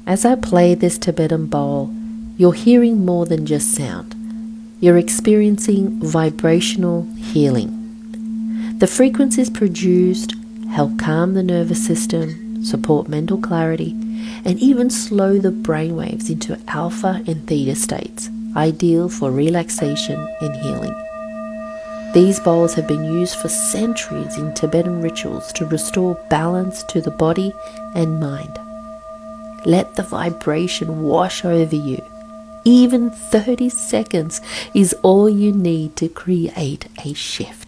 As I play this Tibetan bowl, you're hearing more than just sound. You're experiencing vibrational healing. The frequencies produced help calm the nervous system, support mental clarity, and even slow the brainwaves into alpha and theta states, ideal for relaxation and healing. These bowls have been used for centuries in Tibetan rituals to restore balance to the body and mind. Let the vibration wash over you. Even 30 seconds is all you need to create a shift.